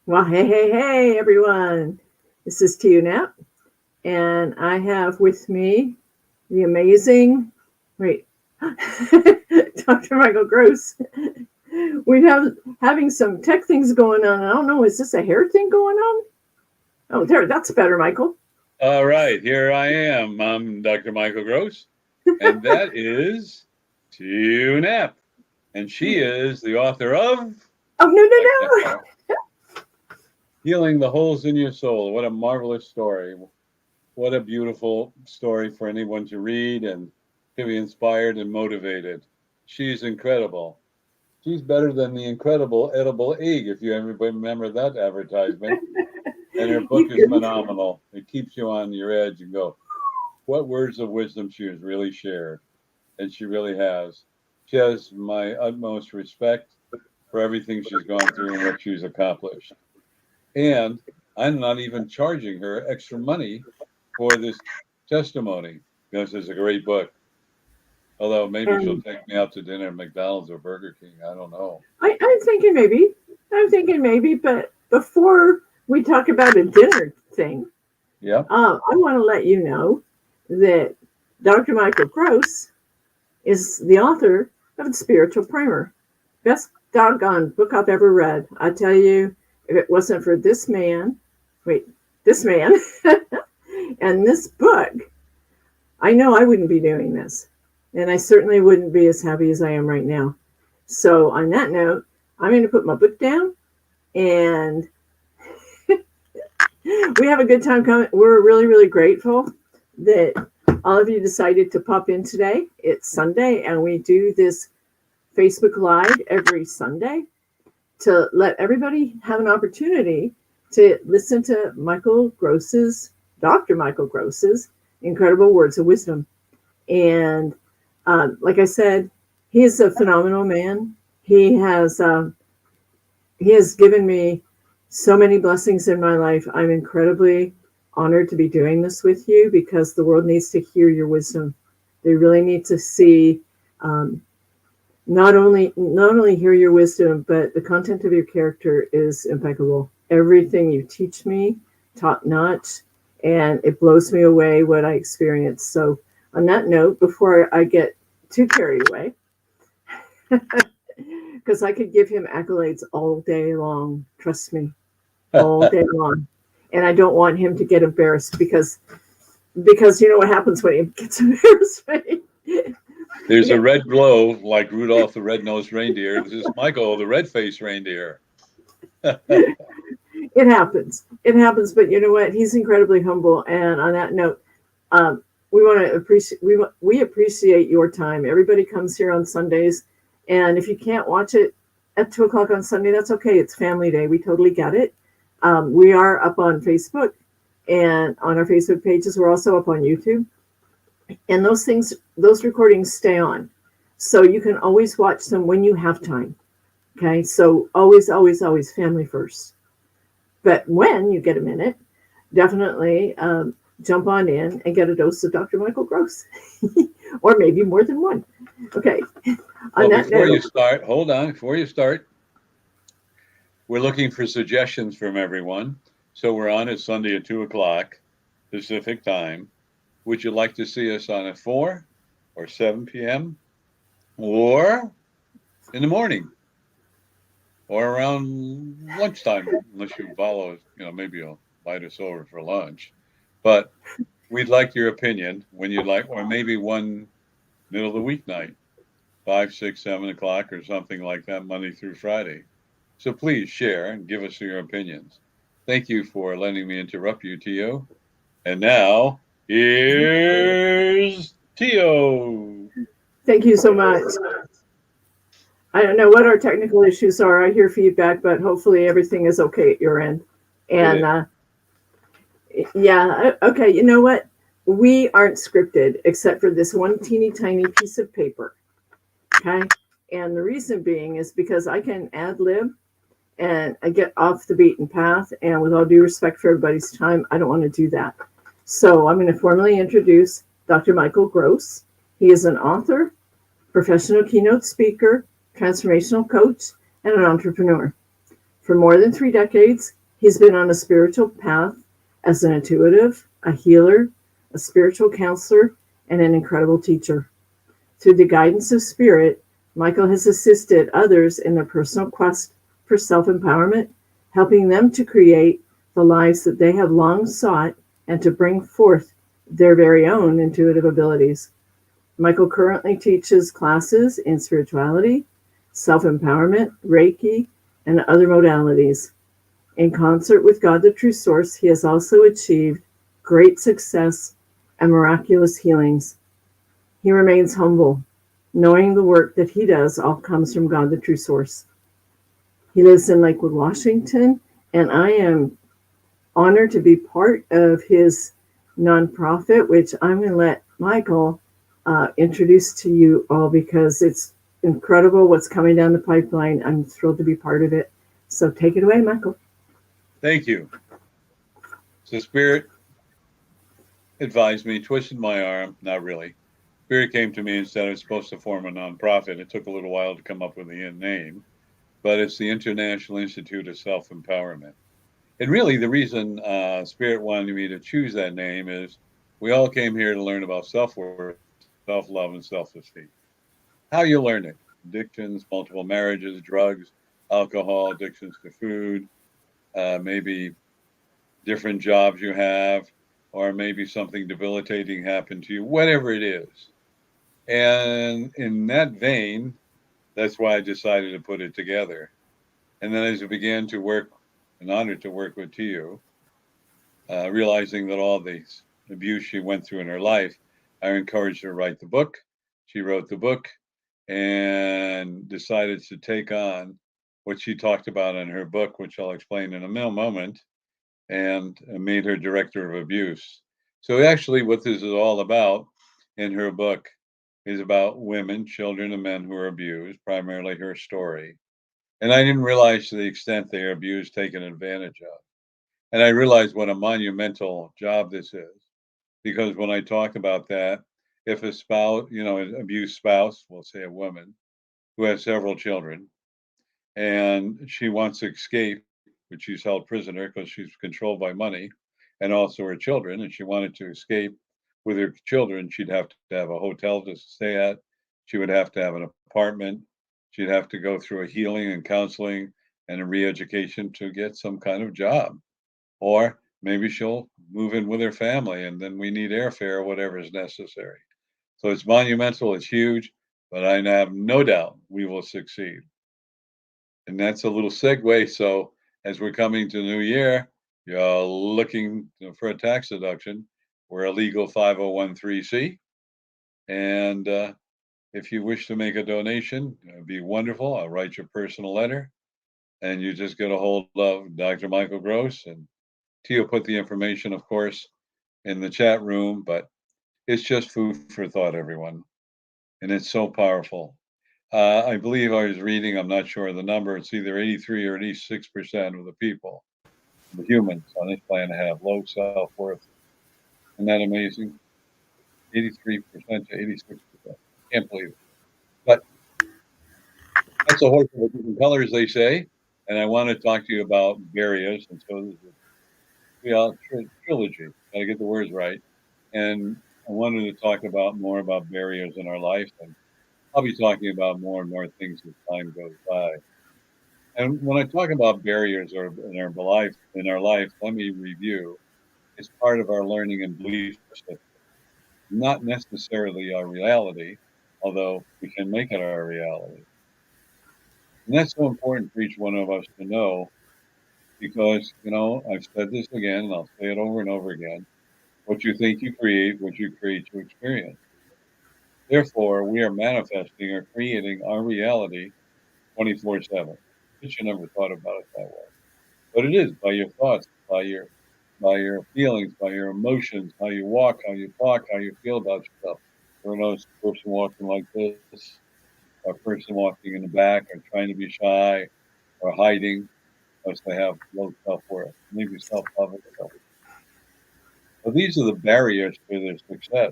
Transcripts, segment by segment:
Well, hey, everyone. This is TUNAP, and I have with me the amazing, wait, Dr. Michael Gross. We have having some tech things going on. I don't know, is this a hair thing going on? Oh, there, that's better, Michael. All right, here I am. I'm Dr. Michael Gross, and that is TUNAP. And she is the author of Oh, no, like that no, no. part, Healing the Holes in Your Soul. What a marvelous story. What a beautiful story for anyone to read and to be inspired and motivated. She's incredible. She's better than the incredible edible egg, if you ever remember that advertisement. And her book You is couldn't. phenomenal. It keeps you on your edge and go, what words of wisdom she has really shared. And she really has. She has my utmost respect for everything she's gone through and what she's accomplished. And I'm not even charging her extra money for this testimony because it's a great book. Although maybe she'll Um, take me out to dinner at McDonald's or Burger King. I don't know. I'm thinking maybe. I'm thinking maybe, but before we talk about a dinner thing, Yep. I want to let you know that Dr. Michael Gross is the author of the Spiritual Primer. Best doggone book I've ever read. I tell you, if it wasn't for this man, wait, this man, and this book, I know I wouldn't be doing this. And I certainly wouldn't be as happy as I am right now. So, on that note, I'm going to put my book down and we have a good time coming. We're really, really grateful that all of you decided to pop in today. It's Sunday, and we do this Facebook Live every Sunday to let everybody have an opportunity to listen to Dr. Michael Gross's incredible words of wisdom. And like I said, he is a phenomenal man. He has given me so many blessings in my life. I'm incredibly honored to be doing this with you because the world needs to hear your wisdom. They really need to see um, not only hear your wisdom, but the content of your character is impeccable. Everything you teach me, top notch, and it blows me away what I experience. So, on that note, before I get too carried away, because I could give him accolades all day long. Trust me, all day long. And I don't want him to get embarrassed because you know what happens when he gets embarrassed, right? There's a red glow like Rudolph the Red-Nosed Reindeer. This is Michael the Red-Faced Reindeer. It happens. It happens, but you know what? He's incredibly humble. And on that note, we want to appreciate we appreciate your time. Everybody comes here on Sundays, and if you can't watch it at 2 o'clock on Sunday, that's okay. It's Family Day. We totally get it. We are up on Facebook, and on our Facebook pages, we're also up on YouTube. And those recordings stay on, so you can always watch them when you have time. Okay, so always family first. But when you get a minute, definitely jump on in and get a dose of Dr. Michael Gross, or maybe more than one. Okay. On Well, that before you note, start, hold on. Before you start, we're looking for suggestions from everyone. So we're on at Sunday at 2 o'clock Pacific time. Would you like to see us on at 4 or 7 p.m. or in the morning or around lunchtime, unless you follow, maybe you'll invite us over for lunch. But we'd like your opinion when you'd like, or maybe one middle of the week night, 5, 6, 7 o'clock or something like that, Monday through Friday. So please share and give us your opinions. Thank you for letting me interrupt you, Tio. And now, here's Tio. thank you so much. I don't know what our technical issues are. I hear feedback, but hopefully everything is okay at your end. It And is. yeah, okay. You know what? We aren't scripted except for this one teeny tiny piece of paper. Okay. And the reason being is because I can ad lib and I get off the beaten path. And with all due respect for everybody's time, I don't want to do that. So I'm going to formally introduce Dr. Michael Gross. He is an author, professional keynote speaker, transformational coach, and an entrepreneur. For more than 3 decades, he's been on a spiritual path as an intuitive, a healer, a spiritual counselor, and an incredible teacher. Through the guidance of spirit, Michael has assisted others in their personal quest for self empowerment, helping them to create the lives that they have long sought and to bring forth their very own intuitive abilities. Michael currently teaches classes in spirituality, self empowerment, Reiki, and other modalities. In concert with God, the True Source, he has also achieved great success and miraculous healings. He remains humble, knowing the work that he does all comes from God, the True Source. He lives in Lakewood, Washington, and I am honored to be part of his nonprofit, which I'm going to let Michael introduce to you all because it's incredible what's coming down the pipeline. I'm thrilled to be part of it. So take it away, Michael. Thank you. So Spirit advised me, twisted my arm, not really. Spirit came to me and said I was supposed to form a nonprofit. It took a little while to come up with the name, but it's the International Institute of Self-Empowerment. And really the reason Spirit wanted me to choose that name is we all came here to learn about self-worth, self-love, and self-esteem. How you learn it: addictions, multiple marriages, drugs, alcohol, addictions to food, maybe different jobs you have, or maybe something debilitating happened to you, whatever it is. And in that vein, that's why I decided to put it together. And then as I began to work, an honor to work with Tio, realizing that all the abuse she went through in her life, I encouraged her to write the book. She wrote the book and decided to take on what she talked about in her book, which I'll explain in a moment, and made her director of abuse. So actually what this is all about in her book is about women, children, and men who are abused, primarily her story. And I didn't realize to the extent they are abused, taken advantage of. And I realized what a monumental job this is. Because when I talk about that, if a spouse, an abused spouse, we'll say a woman, who has several children, and she wants to escape, but she's held prisoner because she's controlled by money and also her children, and she wanted to escape with her children, she'd have to have a hotel to stay at. She would have to have an apartment. She'd have to go through a healing and counseling and a re-education to get some kind of job. Or maybe she'll move in with her family and then we need airfare or whatever is necessary. So it's monumental, it's huge, but I have no doubt we will succeed. And that's a little segue. So as we're coming to the new year, you're looking for a tax deduction. We're a legal 501(c)(3). And if you wish to make a donation, it'd be wonderful. I'll write you a personal letter. And you just get a hold of Dr. Michael Gross. And Tio put the information, of course, in the chat room. But it's just food for thought, everyone. And it's so powerful. I believe I was reading, I'm not sure of the number, it's either 83 or 86% of the people, the humans on this planet, have low self-worth. Isn't that amazing? 83% to 86%. Can't believe it. But that's a horse of different colors, they say. And I want to talk to you about barriers. And so this is a trilogy. Got to get the words right. And I wanted to talk about more about barriers in our life. And I'll be talking about more and more things as time goes by. And when I talk about barriers or in our life, let me review. It's part of our learning and belief system, not necessarily our reality, although we can make it our reality. And that's so important for each one of us to know because, I've said this again and I'll say it over and over again. What you think you create, what you create you experience. Therefore, we are manifesting or creating our reality 24/7. But you never thought about it that way. But it is by your thoughts, by your feelings, by your emotions, how you walk, how you talk, how you feel about yourself. There knows a person walking like this, a person walking in the back, or trying to be shy, or hiding because they have low self-worth, maybe self-love. So these are the barriers to their success.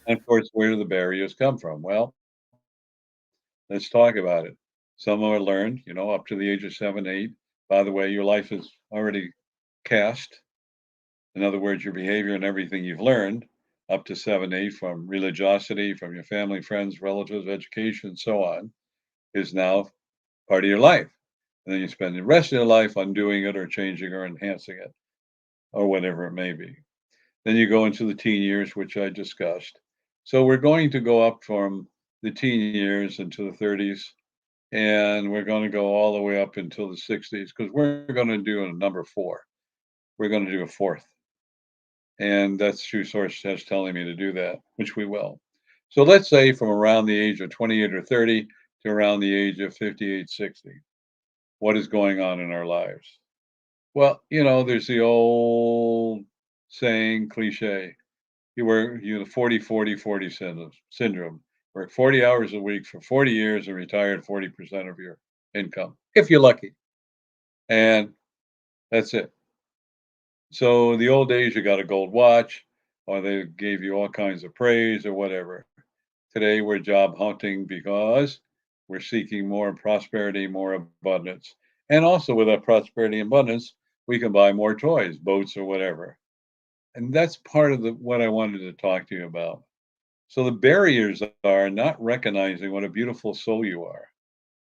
And of course, where do the barriers come from? Well, let's talk about it. Some are learned, up to the age of 7, 8. By the way, your life is already cast. In other words, your behavior and everything you've learned up to 7, 8 from religiosity, from your family, friends, relatives, education, and so on, is now part of your life. And then you spend the rest of your life undoing it or changing or enhancing it or whatever it may be. Then you go into the teen years, which I discussed. So we're going to go up from the teen years into the 30s, and we're going to go all the way up until the 60s because we're going to do a number 4. We're going to do a fourth. And that's True Source has telling me to do that, which we will. So let's say from around the age of 28 or 30 to around the age of 58, 60. What is going on in our lives? Well, there's the old saying, cliche. The 40-40-40 syndrome. Work 40 hours a week for 40 years and retired 40% of your income, if you're lucky. And that's it. So the old days, you got a gold watch, or they gave you all kinds of praise or whatever. Today, we're job hunting because we're seeking more prosperity, more abundance. And also, with that prosperity and abundance, we can buy more toys, boats, or whatever. And that's part of what I wanted to talk to you about. So the barriers are not recognizing what a beautiful soul you are,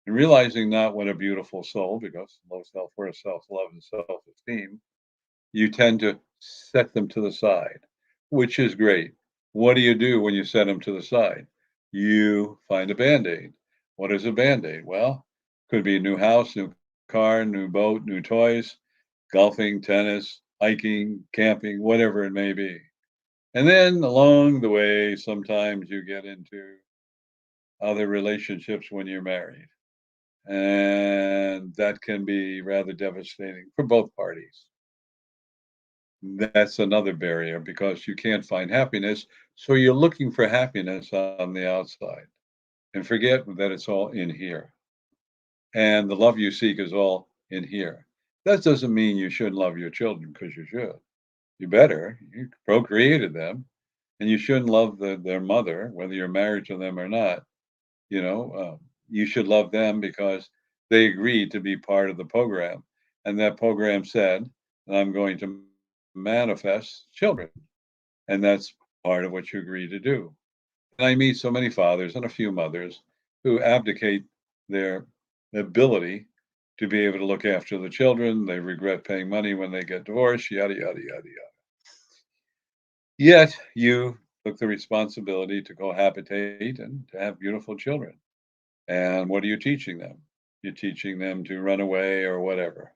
and realizing not what a beautiful soul, because low self-worth, self-love, and self-esteem, you tend to set them to the side, which is great. What do you do when you set them to the side? You find a band-aid. What is a band-aid? Well, could be a new house, new car, new boat, new toys, golfing, tennis, hiking, camping, whatever it may be. And then along the way, sometimes you get into other relationships when you're married. And that can be rather devastating for both parties. That's another barrier because you can't find happiness. So you're looking for happiness on the outside and forget that it's all in here. And the love you seek is all in here. That doesn't mean you shouldn't love your children because you should. You better. You procreated them and you shouldn't love their mother, whether you're married to them or not. You should love them because they agreed to be part of the program. And that program said, I'm going to manifest children. And that's part of what you agree to do. And I meet so many fathers and a few mothers who abdicate their ability to be able to look after the children. They regret paying money when they get divorced, yada, yada, yada, yada. Yet you took the responsibility to cohabitate and to have beautiful children. And what are you teaching them? You're teaching them to run away or whatever.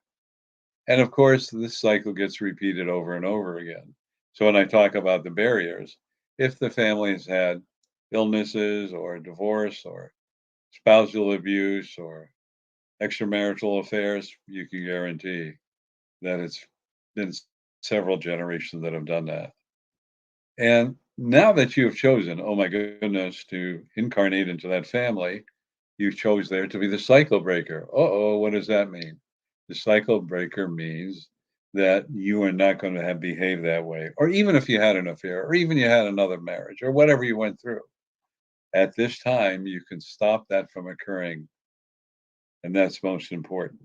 And of course, this cycle gets repeated over and over again. So when I talk about the barriers, if the family has had illnesses or divorce or spousal abuse or extramarital affairs, you can guarantee that it's been several generations that have done that. And now that you have chosen, oh my goodness, to incarnate into that family, you chose there to be the cycle breaker. Uh-oh, what does that mean? The cycle breaker means that you are not going to have behave that way. Or even if you had an affair, or even you had another marriage, or whatever you went through. At this time, you can stop that from occurring. And that's most important.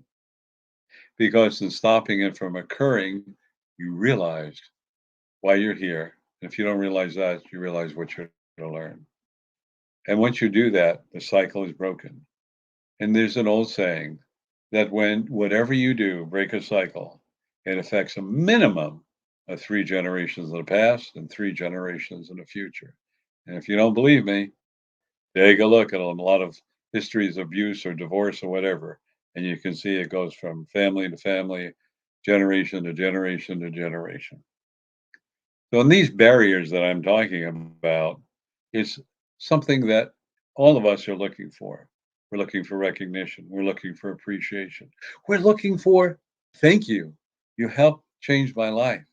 Because in stopping it from occurring, you realized why you're here. If you don't realize that, you realize what you're going to learn. And once you do that, the cycle is broken. And there's an old saying that when whatever you do, break a cycle, it affects a minimum of 3 generations in the past and 3 generations in the future. And if you don't believe me, take a look at a lot of histories of abuse or divorce or whatever, and you can see it goes from family to family, generation to generation to generation. So, in these barriers that I'm talking about, is something that all of us are looking for. We're looking for recognition. We're looking for appreciation. We're looking for thank you. You helped change my life.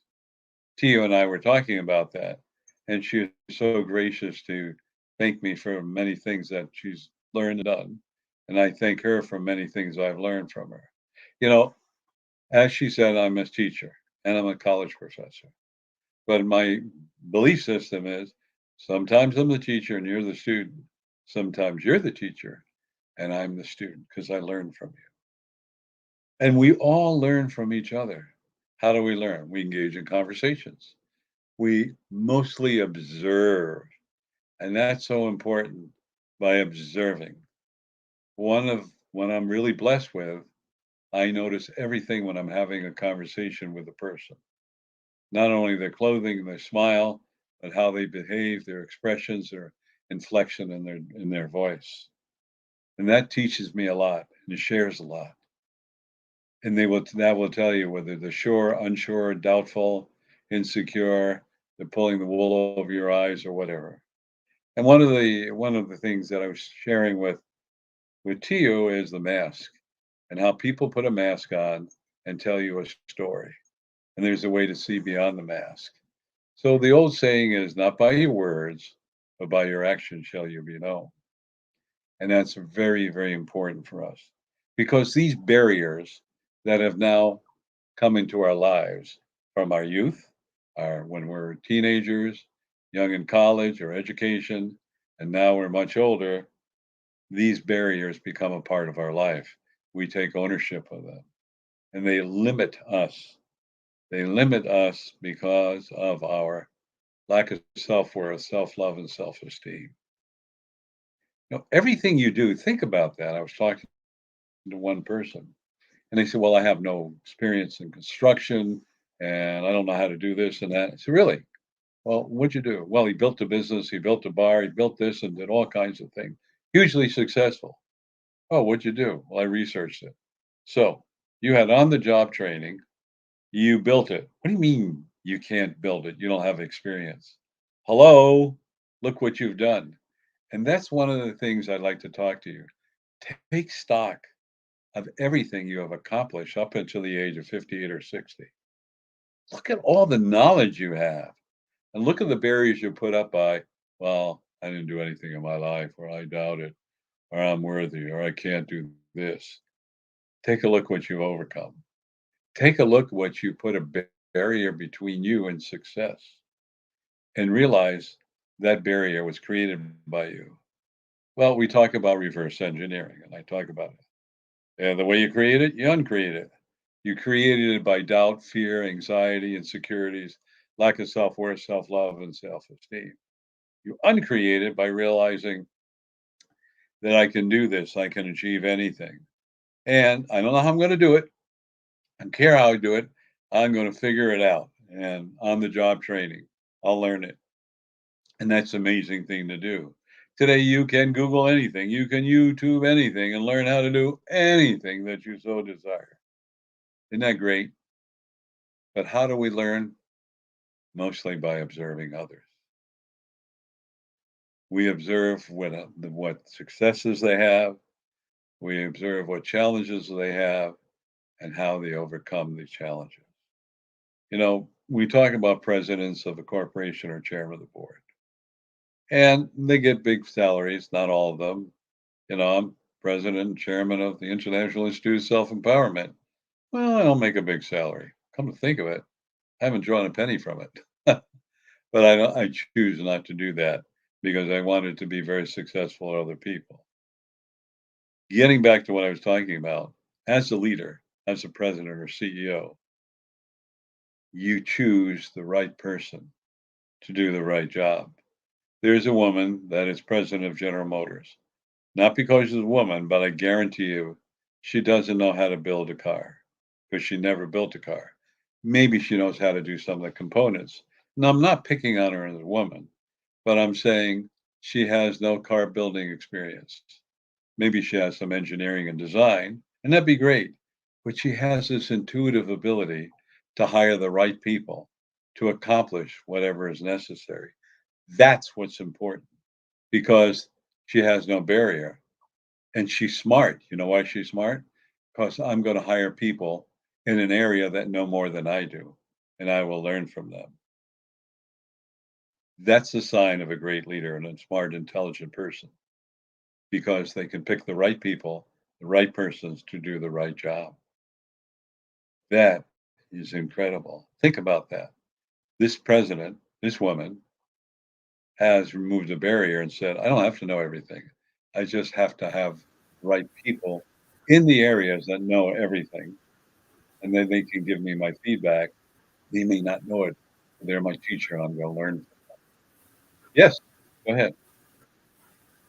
Tio and I were talking about that, and she was so gracious to thank me for many things that she's learned and done. And I thank her for many things I've learned from her. You know, as she said, I'm a teacher and I'm a college professor. But my belief system is sometimes I'm the teacher and you're the student. Sometimes you're the teacher and I'm the student because I learned from you. And we all learn from each other. How do we learn? We engage in conversations. We mostly observe, and that's so important by observing. When I'm really blessed with, I notice everything when I'm having a conversation with a person. Not only their clothing, their smile, but how they behave, their expressions, their inflection in their voice. And that teaches me a lot and shares a lot. And that will tell you whether they're sure, unsure, doubtful, insecure, they're pulling the wool over your eyes or whatever. And one of the things that I was sharing with Tio is the mask and how people put a mask on and tell you a story. And there's a way to see beyond the mask. So the old saying is not by your words, but by your actions shall you be known. And that's very, very important for us because these barriers that have now come into our lives from our youth, our when we're teenagers, young in college or education, and now we're much older, these barriers become a part of our life. We take ownership of them and they limit us. They limit us because of our lack of self-worth, self-love, and self-esteem. Everything you do, think about that. I was talking to one person and they said, well, I have no experience in construction and I don't know how to do this and that. I said, really? Well, what'd you do? Well, he built a business, he built a bar, he built this and did all kinds of things. Hugely successful. Oh, what'd you do? Well, I researched it. So you had on the job training, you built it. What do you mean you can't build it? You don't have experience. Hello, look what you've done. And that's one of the things I'd like to talk to you. Take stock of everything you have accomplished up until the age of 58 or 60. Look at all the knowledge you have and look at the barriers you're put up by, well, I didn't do anything in my life, or I doubt it, or I'm worthy, or I can't do this. Take a look what you've overcome. Take a look what you put a barrier between you and success and realize that barrier was created by you. Well, we talk about reverse engineering, and I talk about it. And the way you create it, you uncreate it. You created it by doubt, fear, anxiety, insecurities, lack of self worth, self love, and self esteem. You uncreate it by realizing that I can do this, I can achieve anything. And I don't know how I'm going to do it. I don't care how I do it. I'm going to figure it out. And on the job training, I'll learn it. And that's an amazing thing to do. Today, you can Google anything, you can YouTube anything and learn how to do anything that you so desire. Isn't that great? But how do we learn? Mostly by observing others. We observe what successes they have, we observe what challenges they have, and how they overcome these challenges. We talk about presidents of a corporation or chairman of the board, and they get big salaries, not all of them. I'm president and chairman of the International Institute of Self Empowerment. Well, I don't make a big salary. Come to think of it, I haven't drawn a penny from it. But I choose not to do that because I wanted to be very successful at other people. Getting back to what I was talking about, as a leader, as a president or CEO, you choose the right person to do the right job. There's a woman that is president of General Motors. Not because she's a woman, but I guarantee you she doesn't know how to build a car because she never built a car. Maybe she knows how to do some of the components. Now, I'm not picking on her as a woman, but I'm saying she has no car building experience. Maybe she has some engineering and design, and that'd be great. But she has this intuitive ability to hire the right people to accomplish whatever is necessary. That's what's important because she has no barrier and she's smart. You know why she's smart? Because I'm going to hire people in an area that know more than I do, and I will learn from them. That's a sign of a great leader and a smart, intelligent person because they can pick the right people, the right persons to do the right job. That is incredible. Think about that. This president, this woman, has removed the barrier and said, I don't have to know everything. I just have to have the right people in the areas that know everything, and then they can give me my feedback. They may not know it. They're my teacher. I'm going to learn. Yes, go ahead.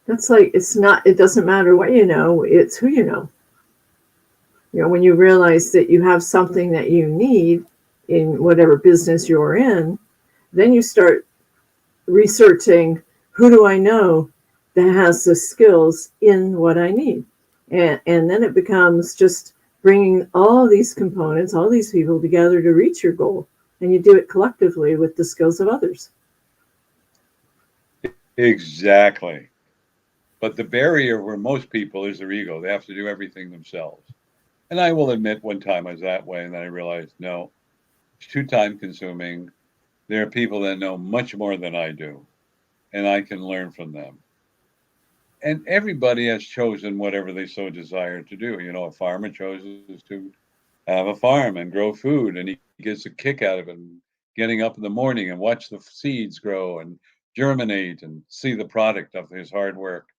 That's like, it's not, it doesn't matter what you know, it's who you know. You know, when you realize that you have something that you need in whatever business you're in, then you start researching, who do I know that has the skills in what I need? And then it becomes just bringing all these components, all these people together to reach your goal. And you do it collectively with the skills of others. Exactly. But the barrier for most people is their ego. They have to do everything themselves. And I will admit one time I was that way, and then I realized, no, it's too time consuming. There are people that know much more than I do, and I can learn from them. And everybody has chosen whatever they so desire to do. You know, a farmer chooses to have a farm and grow food, and he gets a kick out of it. And getting up in the morning and watch the seeds grow and germinate and see the product of his hard work.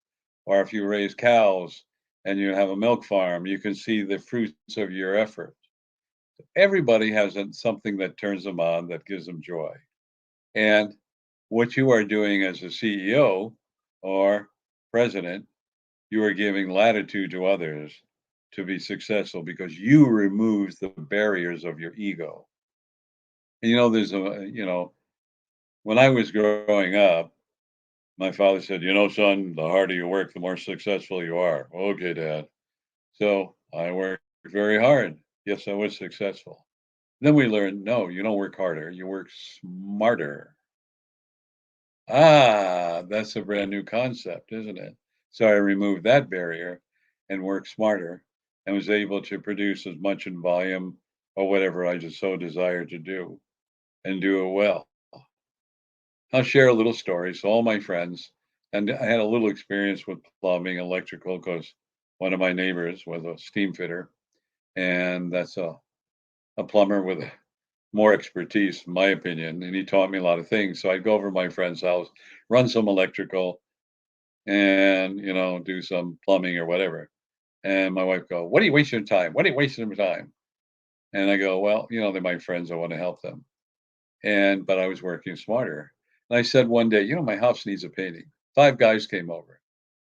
Or if you raise cows and you have a milk farm, you can see the fruits of your effort. Everybody has something that turns them on, that gives them joy. And what you are doing as a CEO or president, you are giving latitude to others to be successful because you remove the barriers of your ego. And there's when I was growing up, my father said, son, the harder you work, the more successful you are. Okay, Dad. So I worked very hard. Yes, I was successful. Then we learned, no, you don't work harder, you work smarter. Ah, that's a brand new concept, isn't it? So I removed that barrier and worked smarter and was able to produce as much in volume or whatever I just so desired to do and do it well. I'll share a little story. So all my friends, and I had a little experience with plumbing, electrical, because one of my neighbors was a steam fitter, and that's a plumber with more expertise, in my opinion, and he taught me a lot of things. So I'd go over to my friend's house, run some electrical, and do some plumbing or whatever. And my wife go, "What are you wasting your time? What are you wasting your time?" And I go, "Well, they're my friends. I want to help them." But I was working smarter. And I said one day, my house needs a painting. 5 guys came over.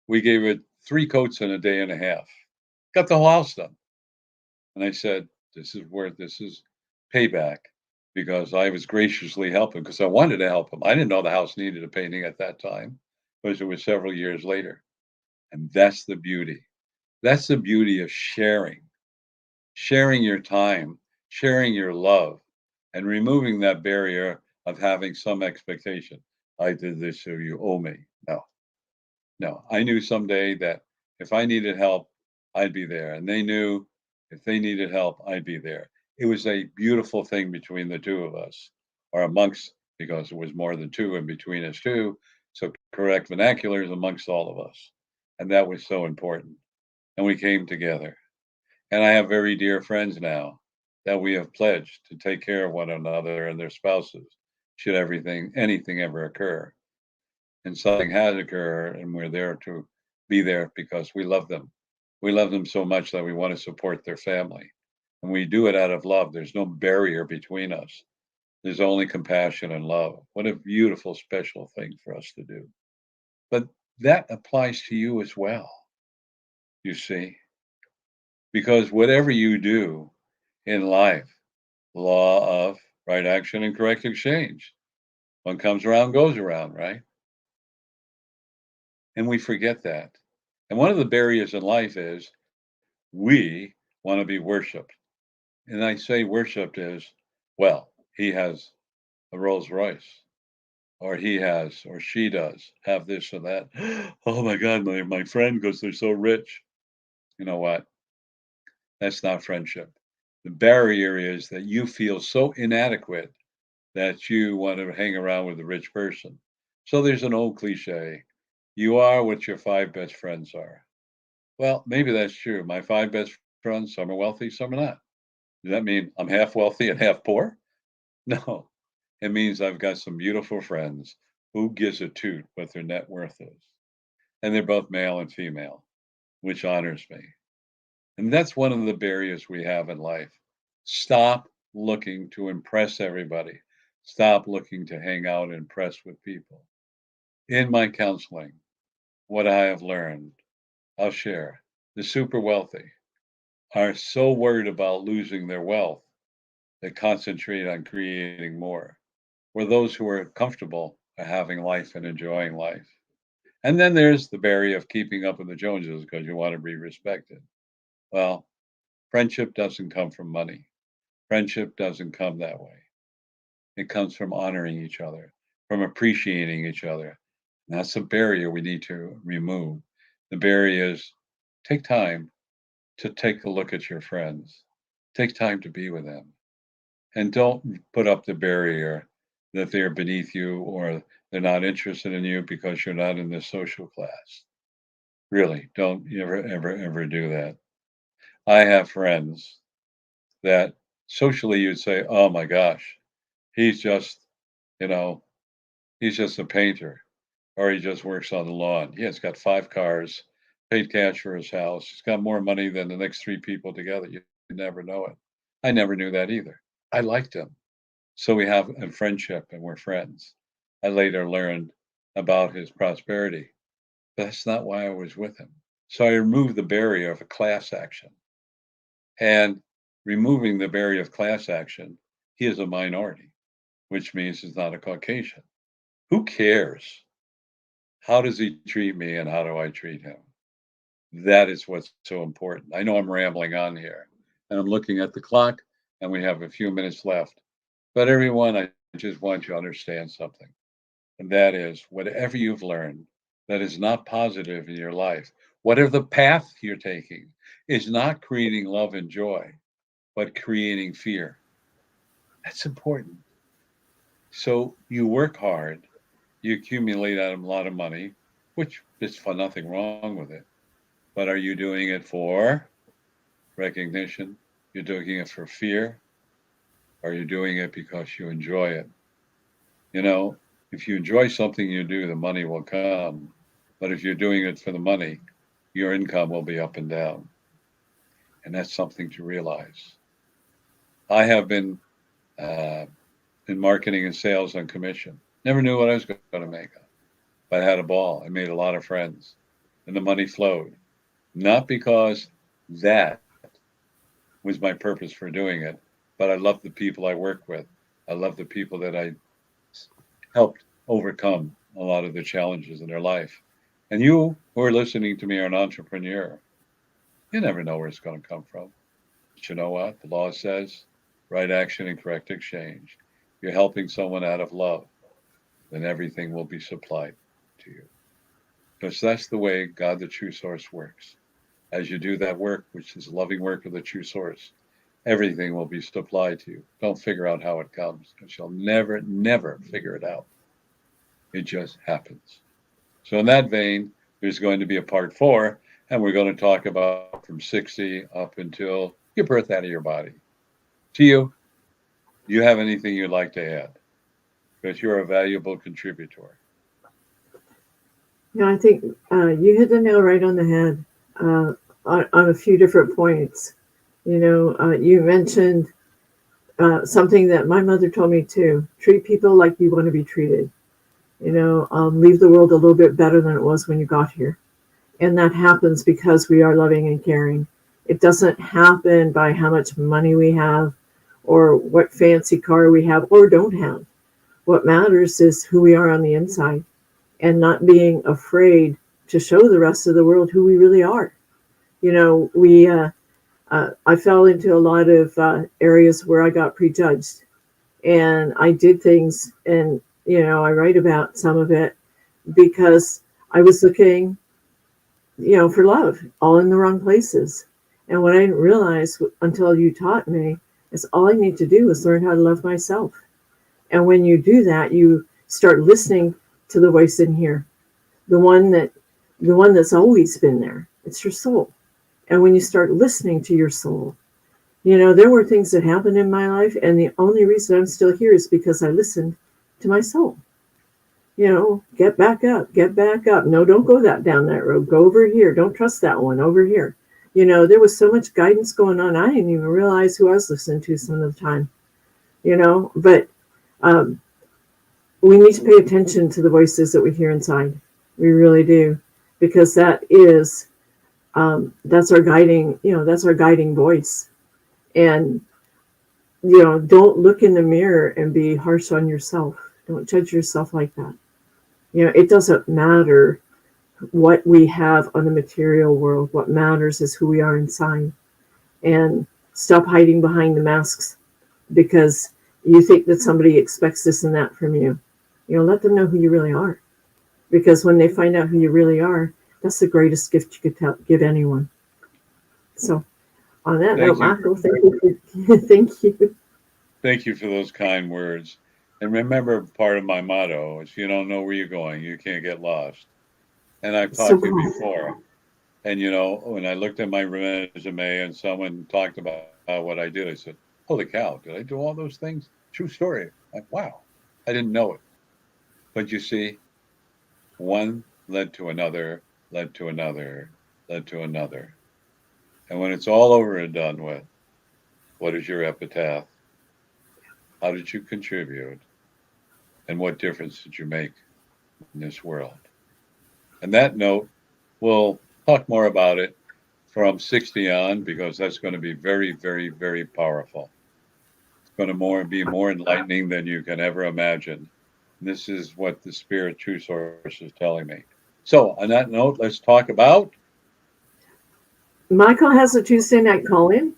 We gave it 3 coats in a day and a half. Got the whole house done. And I said, this is payback because I was graciously helping because I wanted to help him. I didn't know the house needed a painting at that time, because it was several years later. And that's the beauty. That's the beauty of sharing your time, sharing your love, and removing that barrier of having some expectation. I did this, so you owe me. No, no. I knew someday that if I needed help, I'd be there. And they knew if they needed help, I'd be there. It was a beautiful thing between the two of us, or amongst, because it was more than two in between us two. So correct vernacular is amongst all of us. And that was so important. And we came together. And I have very dear friends now that we have pledged to take care of one another and their spouses should anything ever occur. And something has occurred, and we're there to be there because we love them. We love them so much that we want to support their family. And we do it out of love. There's no barrier between us. There's only compassion and love. What a beautiful, special thing for us to do. But that applies to you as well, you see, because whatever you do in life, law of right action and correct exchange. What comes around goes around, right? And we forget that. And one of the barriers in life is we want to be worshiped. And I say worshiped is, well, he has a Rolls Royce, or he has, or she does have this or that. Oh my God, my friend, because they're so rich. You know what? That's not friendship. The barrier is that you feel so inadequate that you want to hang around with a rich person. So there's an old cliche, you are what your 5 best friends are. Well, maybe that's true. My 5 best friends, some are wealthy, some are not. Does that mean I'm half wealthy and half poor? No. It means I've got some beautiful friends who gives a toot what their net worth is. And they're both male and female, which honors me. And that's one of the barriers we have in life. Stop looking to impress everybody. Stop looking to hang out and impress with people. In my counseling, what I have learned, I'll share. The super wealthy are so worried about losing their wealth, they concentrate on creating more. Where those who are comfortable are having life and enjoying life. And then there's the barrier of keeping up with the Joneses because you want to be respected. Well, friendship doesn't come from money. Friendship doesn't come that way. It comes from honoring each other, from appreciating each other. And that's a barrier we need to remove. The barrier is take time to take a look at your friends, take time to be with them, and don't put up the barrier that they're beneath you or they're not interested in you because you're not in this social class. Really, don't ever do that. I have friends that socially you'd say, oh my gosh, he's just, you know, he's just a painter or he just works on the lawn. Yeah, he's got 5 cars, paid cash for his house. He's got more money than the next 3 people together. You never know it. I never knew that either. I liked him. So we have a friendship and we're friends. I later learned about his prosperity. But that's not why I was with him. So I removed the barrier of a class action. And removing the barrier of class action, he is a minority, which means he's not a Caucasian. Who cares? How does he treat me and how do I treat him? That is what's so important. I know I'm rambling on here and I'm looking at the clock and we have a few minutes left. But everyone, I just want you to understand something. And that is whatever you've learned that is not positive in your life, whatever the path you're taking, is not creating love and joy, but creating fear. That's important. So you work hard, you accumulate a lot of money, which is for nothing wrong with it. But are you doing it for recognition? You're doing it for fear? Or are you doing it because you enjoy it? You know, if you enjoy something you do, the money will come. But if you're doing it for the money, your income will be up and down. And that's something to realize. I have been in marketing and sales on commission. Never knew what I was going to make. But I had a ball. I made a lot of friends. And the money flowed. Not because that was my purpose for doing it, but I love the people I work with. I love the people that I helped overcome a lot of the challenges in their life. And you who are listening to me are an entrepreneur. You never know where it's going to come from. But you know what? The law says right action and correct exchange. You're helping someone out of love, then everything will be supplied to you. Because that's the way God, the true source, works. As you do that work, which is loving work of the true source, everything will be supplied to you. Don't figure out how it comes, because you'll never figure it out. It just happens. So in that vein, there's going to be a part 4, and we're going to talk about from 60 up until your birth out of your body. To you, do you have anything you'd like to add? Because you're a valuable contributor. Yeah, I think you hit the nail right on the head on a few different points. You know, you mentioned something that my mother told me too. Treat people like you want to be treated. You know, leave the world a little bit better than it was when you got here. And that happens because we are loving and caring. It doesn't happen by how much money we have or what fancy car we have or don't have. What matters is who we are on the inside and not being afraid to show the rest of the world who we really are. You know, I fell into a lot of areas where I got prejudged, and I did things, and you know, I write about some of it because I was looking, you know, for love, all in the wrong places. And what I didn't realize until you taught me is all I need to do is learn how to love myself. And when you do that, you start listening to the voice in here, the one that's always been there. It's your soul. And when you start listening to your soul, you know, there were things that happened in my life, and the only reason I'm still here is because I listened to my soul. You know, get back up, get back up. No, don't go down that road. Go over here. Don't trust that one over here. there was so much guidance going on. I didn't even realize who I was listening to some of the time, but um, we need to pay attention to the voices that we hear inside. We really do, because that's our guiding, that's our guiding voice. And, don't look in the mirror and be harsh on yourself. Don't judge yourself like that. It doesn't matter what we have on the material world. What matters is who we are inside. And stop hiding behind the masks because you think that somebody expects this and that from you. Let them know who you really are. Because when they find out who you really are, that's the greatest gift you could give anyone. So, on that note, Michael, thank you. Thank you. Thank you for those kind words. And remember, part of my motto is, you don't know where you're going, you can't get lost. And I've talked to you before. And, when I looked at my resume and someone talked about what I did, I said, holy cow, did I do all those things? True story. Like, wow, I didn't know it. But you see, one led to another, led to another, led to another. And when it's all over and done with, what is your epitaph? How did you contribute? And what difference did you make in this world? And that note, we'll talk more about it from 60 on, because that's going to be very, very, very powerful. It's going to be more enlightening than you can ever imagine. And this is what the Spirit True Source is telling me. So on that note, let's talk about... Michael has a Tuesday night call-in,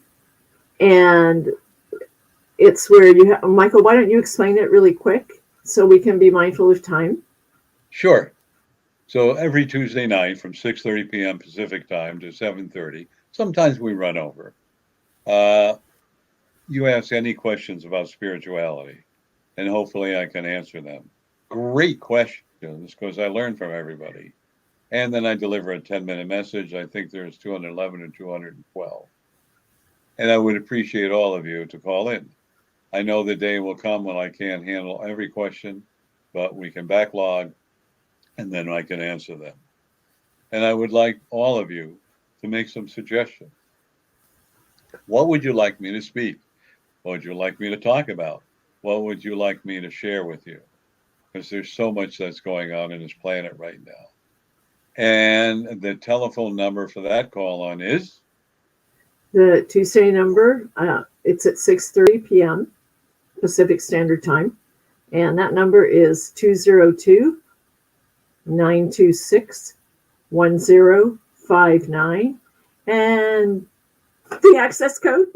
and it's where you have... Michael, why don't you explain it really quick so we can be mindful of time? Sure. So every Tuesday night from 6:30 p.m. Pacific time to 7:30, sometimes we run over. You ask any questions about spirituality, and hopefully I can answer them. Great questions, because I learn from everybody. And then I deliver a 10-minute message. I think there's 211 and 212. And I would appreciate all of you to call in. I know the day will come when I can't handle every question, but we can backlog, and then I can answer them. And I would like all of you to make some suggestions. What would you like me to speak? What would you like me to talk about? What would you like me to share with you? Because there's so much that's going on in this planet right now. And the telephone number for that call on is? The Tuesday number, it's at 6:30 p.m. Pacific Standard Time. And that number is 202-926-1059. And the access code?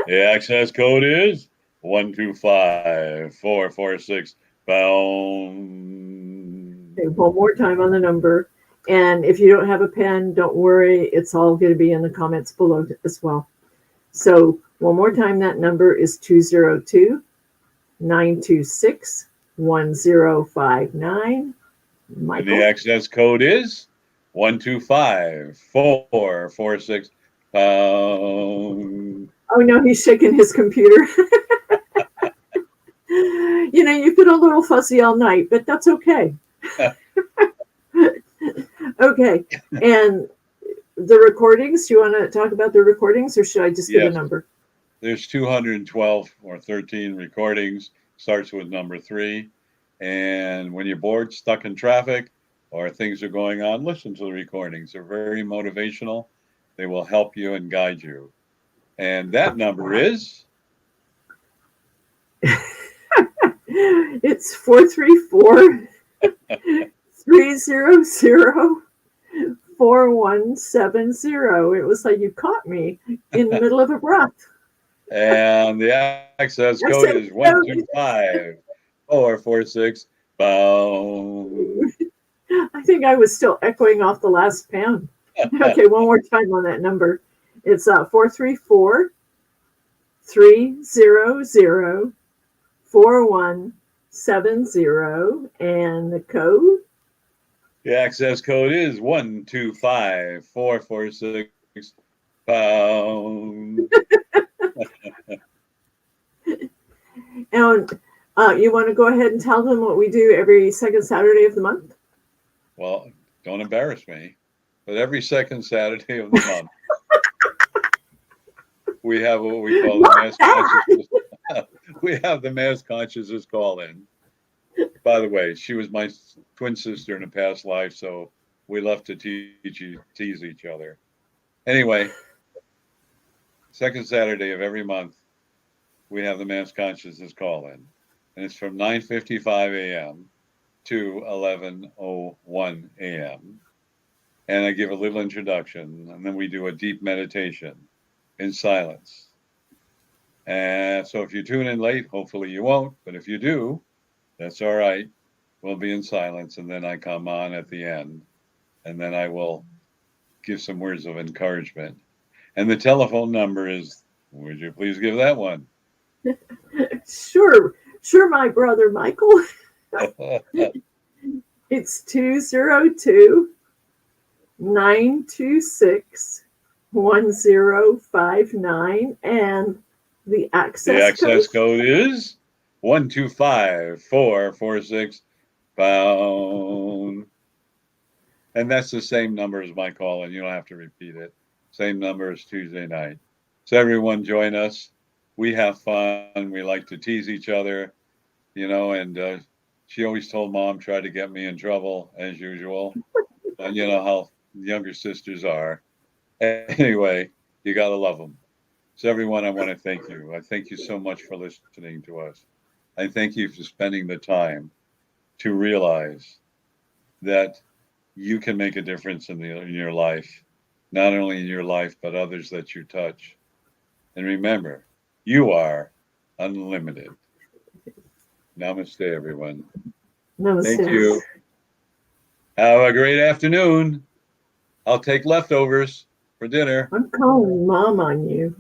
The access code is 125446 pound. Okay, one more time on the number. And if you don't have a pen, don't worry. It's all going to be in the comments below as well. So one more time, that number is 202-926-1059. Michael? And the access code is 125446 pound. Oh no, he's shaking his computer. You've been a little fuzzy all night, but that's okay. Okay. And the recordings, do you want to talk about the recordings, or should I just give a number? There's 212 or 13 recordings. Starts with number 3. And when you're bored, stuck in traffic, or things are going on, listen to the recordings. They're very motivational. They will help you and guide you. And that number is? It's 434-300-4170. It was like you caught me in the middle of a breath. And the access code is 125446 pound. I think I was still echoing off the last pound. Okay, one more time on that number. It's 434-300-4170, and the code? The access code is 125446 pound. And you want to go ahead and tell them what we do every second Saturday of the month? Well, don't embarrass me, but every second Saturday of the month, we have what we call the mass consciousness. We have the mass consciousness call in. By the way, she was my twin sister in a past life, so we love to tease each other. Anyway, second Saturday of every month, we have the mass consciousness call in, and it's from 9:55 a.m. to 11:01 a.m. And I give a little introduction, and then we do a deep meditation in silence. And so if you tune in late, hopefully you won't, but if you do, that's all right. We'll be in silence, and then I come on at the end, and then I will give some words of encouragement. And the telephone number is, would you please give that one? Sure, my brother Michael. It's 202-926-1059, and the access code is 125446 pound. And that's the same number as my call, and you don't have to repeat it. Same number as Tuesday night. So everyone join us. We have fun. We like to tease each other, and she always told Mom, try to get me in trouble as usual. And you know how younger sisters are. Anyway, you got to love them. So everyone, I want to thank you. I thank you so much for listening to us. I thank you for spending the time to realize that you can make a difference in your life, not only in your life, but others that you touch. And remember, you are unlimited. Namaste, everyone. Namaste. Thank you. Have a great afternoon. I'll take leftovers for dinner. I'm calling Mom on you.